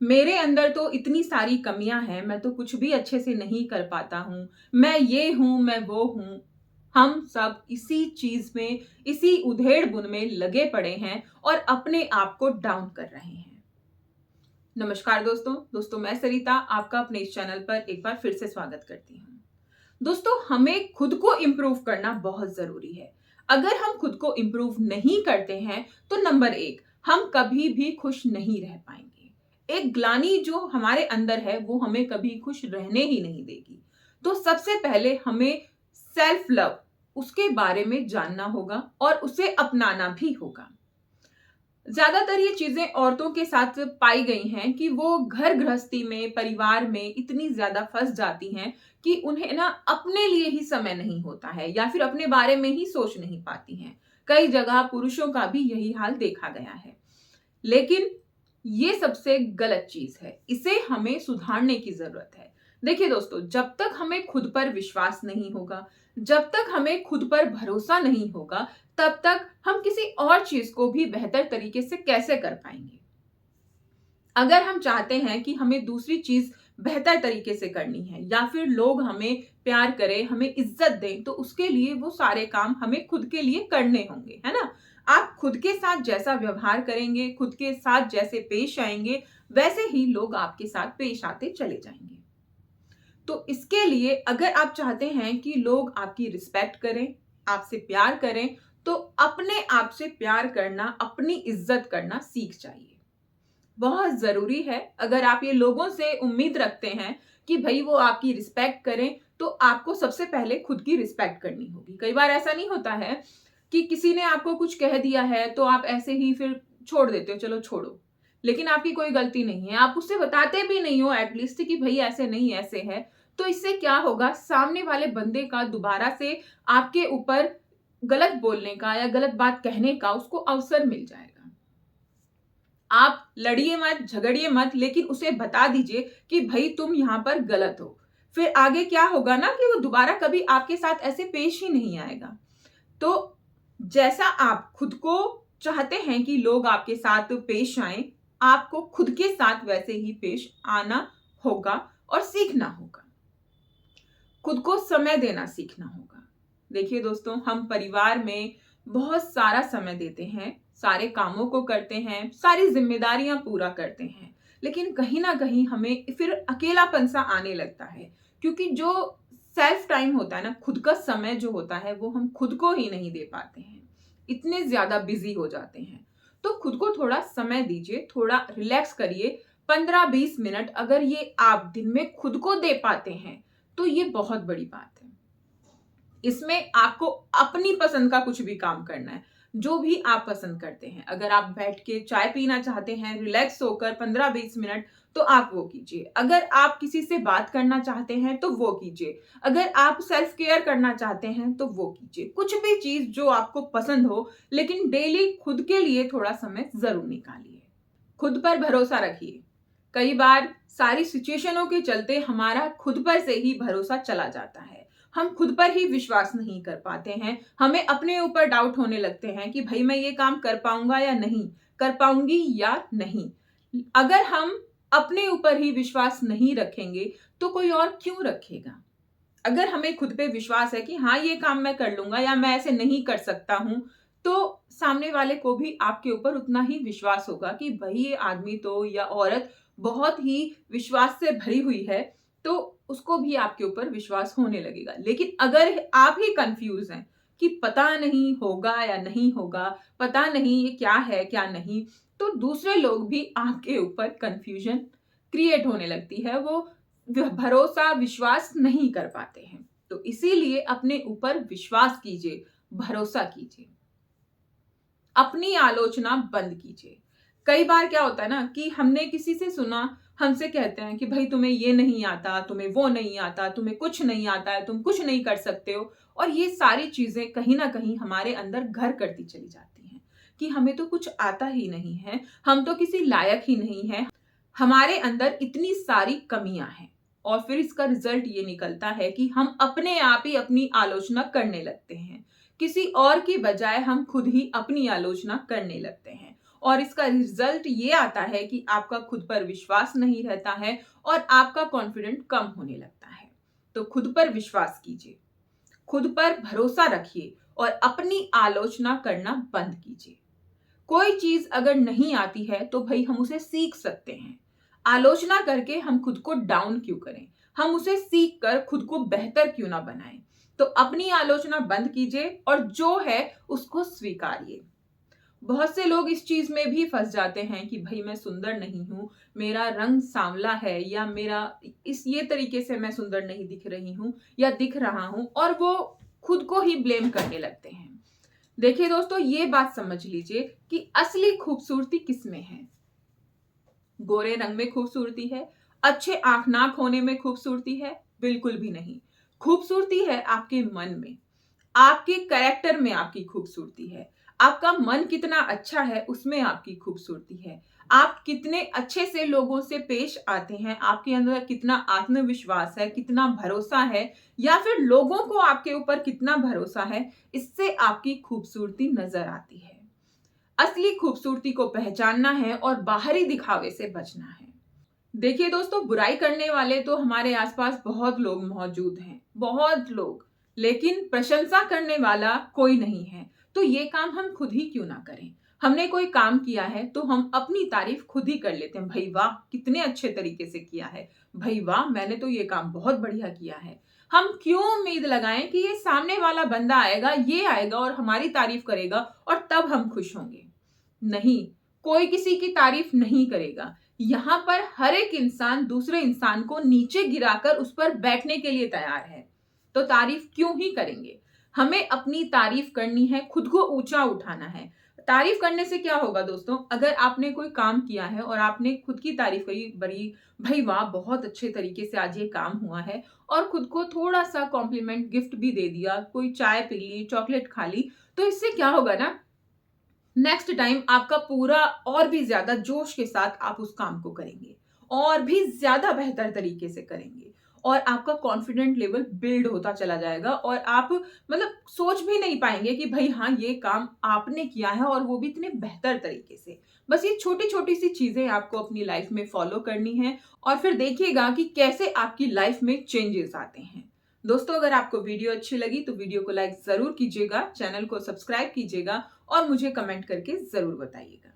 मेरे अंदर तो इतनी सारी कमियां हैं, मैं तो कुछ भी अच्छे से नहीं कर पाता हूँ, मैं ये हूँ, मैं वो हूँ। हम सब इसी चीज में, इसी उधेड़-बुन में लगे पड़े हैं और अपने आप को डाउन कर रहे हैं। नमस्कार दोस्तों, मैं सरिता आपका अपने इस चैनल पर एक बार फिर से स्वागत करती हूँ। दोस्तों, हमें खुद को इम्प्रूव करना बहुत जरूरी है। अगर हम खुद को इम्प्रूव नहीं करते हैं तो नंबर एक, हम कभी भी खुश नहीं रह पाएंगे। एक ग्लानि जो हमारे अंदर है वो हमें कभी खुश रहने ही नहीं देगी। तो सबसे पहले हमें सेल्फ लव, उसके बारे में जानना होगा और उसे अपनाना भी होगा। ज्यादातर ये चीजें औरतों के साथ पाई गई हैं कि वो घर गृहस्थी में, परिवार में इतनी ज्यादा फंस जाती हैं कि उन्हें ना अपने लिए ही समय नहीं होता है या फिर अपने बारे में ही सोच नहीं पाती हैं। कई जगह पुरुषों का भी यही हाल देखा गया है। लेकिन ये सबसे गलत चीज है, इसे हमें सुधारने की जरूरत है। देखिए दोस्तों, जब तक हमें खुद पर विश्वास नहीं होगा, जब तक हमें खुद पर भरोसा नहीं होगा, तब तक हम किसी और चीज को भी बेहतर तरीके से कैसे कर पाएंगे। अगर हम चाहते हैं कि हमें दूसरी चीज बेहतर तरीके से करनी है या फिर लोग हमें प्यार करें, हमें इज्जत दें, तो उसके लिए वो सारे काम हमें खुद के लिए करने होंगे, है ना। आप खुद के साथ जैसा व्यवहार करेंगे, खुद के साथ जैसे पेश आएंगे, वैसे ही लोग आपके साथ पेश आते चले जाएंगे। तो इसके लिए अगर आप चाहते हैं कि लोग आपकी रिस्पेक्ट करें, आपसे प्यार करें, तो अपने आप से प्यार करना, अपनी इज्जत करना सीख जाइए। बहुत जरूरी है। अगर आप ये लोगों से उम्मीद रखते हैं कि भाई वो आपकी रिस्पेक्ट करें, तो आपको सबसे पहले खुद की रिस्पेक्ट करनी होगी। कई बार ऐसा नहीं होता है कि किसी ने आपको कुछ कह दिया है तो आप ऐसे ही फिर छोड़ देते हो, चलो छोड़ो, लेकिन आपकी कोई गलती नहीं है, आप उससे बताते भी नहीं हो एटलीस्ट कि भाई ऐसे नहीं, ऐसे है। तो इससे क्या होगा, सामने वाले बंदे का दोबारा से आपके ऊपर गलत बोलने का या गलत बात कहने का उसको अवसर मिल जाएगा। आप लड़िए मत, झगड़िए मत, लेकिन उसे बता दीजिए कि भाई तुम यहां पर गलत हो। फिर आगे क्या होगा ना कि वो दोबारा कभी आपके साथ ऐसे पेश ही नहीं आएगा। तो जैसा आप खुद को चाहते हैं कि लोग आपके साथ पेश आए, आपको खुद के साथ वैसे ही पेश आना होगा और सीखना होगा। खुद को समय देना सीखना होगा। देखिए दोस्तों, हम परिवार में बहुत सारा समय देते हैं, सारे कामों को करते हैं, सारी जिम्मेदारियां पूरा करते हैं, लेकिन कहीं ना कहीं हमें फिर अकेलापन सा आने लगता है, क्योंकि जो सेल्फ टाइम होता है ना, खुद का समय जो होता है, वो हम खुद को ही नहीं दे पाते हैं, इतने ज्यादा बिजी हो जाते हैं। तो खुद को थोड़ा समय दीजिए, थोड़ा रिलैक्स करिए। 15-20 मिनट अगर ये आप दिन में खुद को दे पाते हैं तो ये बहुत बड़ी बात है। इसमें आपको अपनी पसंद का कुछ भी काम करना है, जो भी आप पसंद करते हैं। अगर आप बैठ के चाय पीना चाहते हैं रिलैक्स होकर 15-20 मिनट, तो आप वो कीजिए। अगर आप किसी से बात करना चाहते हैं तो वो कीजिए। अगर आप सेल्फ केयर करना चाहते हैं तो वो कीजिए। कुछ भी चीज जो आपको पसंद हो, लेकिन डेली खुद के लिए थोड़ा समय जरूर निकालिए। खुद पर भरोसा रखिए। कई बार सारी सिचुएशनों के चलते हमारा खुद पर से ही भरोसा चला जाता है। हम खुद पर ही विश्वास नहीं कर पाते हैं, हमें अपने ऊपर डाउट होने लगते हैं कि भाई मैं ये काम कर पाऊंगा या नहीं, कर पाऊंगी या नहीं। अगर हम अपने ऊपर ही विश्वास नहीं रखेंगे तो कोई और क्यों रखेगा। अगर हमें खुद पे विश्वास है कि हाँ ये काम मैं कर लूंगा या मैं ऐसे नहीं कर सकता हूं, तो सामने वाले को भी आपके ऊपर उतना ही विश्वास होगा कि भाई ये आदमी तो या औरत बहुत ही विश्वास से भरी हुई है, तो उसको भी आपके ऊपर विश्वास होने लगेगा। लेकिन अगर आप ही कंफ्यूज हैं कि पता नहीं होगा या नहीं होगा, पता नहीं ये क्या है क्या नहीं, तो दूसरे लोग भी आपके ऊपर कंफ्यूजन क्रिएट होने लगती है, वो भरोसा विश्वास नहीं कर पाते हैं। तो इसीलिए अपने ऊपर विश्वास कीजिए, भरोसा कीजिए, अपनी आलोचना बंद कीजिए। कई बार क्या होता है ना कि हमने किसी से सुना, हमसे कहते हैं कि भाई तुम्हें ये नहीं आता, तुम्हें वो नहीं आता, तुम्हें कुछ नहीं आता है, तुम कुछ नहीं कर सकते हो। और ये सारी चीजें कहीं ना कहीं हमारे अंदर घर करती चली जाती हैं कि हमें तो कुछ आता ही नहीं है, हम तो किसी लायक ही नहीं है, हमारे अंदर इतनी सारी कमियां हैं। और फिर इसका रिजल्ट ये निकलता है कि हम अपने आप ही अपनी आलोचना करने लगते हैं, किसी और की बजाय हम खुद ही अपनी आलोचना करने लगते हैं। और इसका रिजल्ट ये आता है कि आपका खुद पर विश्वास नहीं रहता है और आपका कॉन्फिडेंट कम होने लगता है। तो खुद पर विश्वास कीजिए, खुद पर भरोसा रखिए और अपनी आलोचना करना बंद कीजिए। कोई चीज अगर नहीं आती है तो भाई हम उसे सीख सकते हैं। आलोचना करके हम खुद को डाउन क्यों करें? हम उसे सीख कर खुद को बेहतर क्यों ना बनाएं? तो अपनी आलोचना बंद कीजिए और जो है उसको स्वीकारिए। बहुत से लोग इस चीज में भी फंस जाते हैं कि भाई मैं सुंदर नहीं हूं, मेरा रंग सांवला है, या मेरा इस ये तरीके से मैं सुंदर नहीं दिख रही हूं या दिख रहा हूं, और वो खुद को ही ब्लेम करने लगते हैं। देखिए दोस्तों, ये बात समझ लीजिए कि असली खूबसूरती किसमें है? गोरे रंग में खूबसूरती है? अच्छे आंख नाक होने में खूबसूरती है? बिल्कुल भी नहीं। खूबसूरती है आपके मन में, आपके कैरेक्टर में आपकी खूबसूरती है। आपका मन कितना अच्छा है उसमें आपकी खूबसूरती है। आप कितने अच्छे से लोगों से पेश आते हैं, आपके अंदर कितना आत्मविश्वास है, कितना भरोसा है, या फिर लोगों को आपके ऊपर कितना भरोसा है, इससे आपकी खूबसूरती नजर आती है। असली खूबसूरती को पहचानना है और बाहरी दिखावे से बचना है। देखिए दोस्तों, बुराई करने वाले तो हमारे आसपास बहुत लोग मौजूद हैं, बहुत लोग, लेकिन प्रशंसा करने वाला कोई नहीं है। तो ये काम हम खुद ही क्यों ना करें? हमने कोई काम किया है तो हम अपनी तारीफ खुद ही कर लेते हैं। भाई वाह, कितने अच्छे तरीके से किया है, भाई वाह, मैंने तो ये काम बहुत बढ़िया किया है। हम क्यों उम्मीद लगाएं कि ये सामने वाला बंदा आएगा, ये आएगा और हमारी तारीफ करेगा और तब हम खुश होंगे? नहीं, कोई किसी की तारीफ नहीं करेगा। यहाँ पर हर एक इंसान दूसरे इंसान को नीचे गिराकर उस पर बैठने के लिए तैयार है। तो तारीफ क्यों ही करेंगे? हमें अपनी तारीफ करनी है, खुद को ऊंचा उठाना है। तारीफ करने से क्या होगा दोस्तों? अगर आपने कोई काम किया है और आपने खुद की तारीफ करी, बड़ी भाई वाह, बहुत अच्छे तरीके से आज ये काम हुआ है, और खुद को थोड़ा सा कॉम्प्लीमेंट गिफ्ट भी दे दिया, कोई चाय पी ली, चॉकलेट खा ली, तो इससे क्या होगा ना, नेक्स्ट टाइम आपका पूरा और भी ज्यादा जोश के साथ आप उस काम को करेंगे और भी ज्यादा बेहतर तरीके से करेंगे, और आपका कॉन्फिडेंट लेवल बिल्ड होता चला जाएगा और आप मतलब सोच भी नहीं पाएंगे कि भाई हाँ, ये काम आपने किया है और वो भी इतने बेहतर तरीके से। बस ये छोटी छोटी सी चीजें आपको अपनी लाइफ में फॉलो करनी है और फिर देखिएगा कि कैसे आपकी लाइफ में चेंजेस आते हैं। दोस्तों, अगर आपको वीडियो अच्छी लगी तो वीडियो को लाइक जरूर कीजिएगा, चैनल को सब्सक्राइब कीजिएगा और मुझे कमेंट करके जरूर बताइएगा।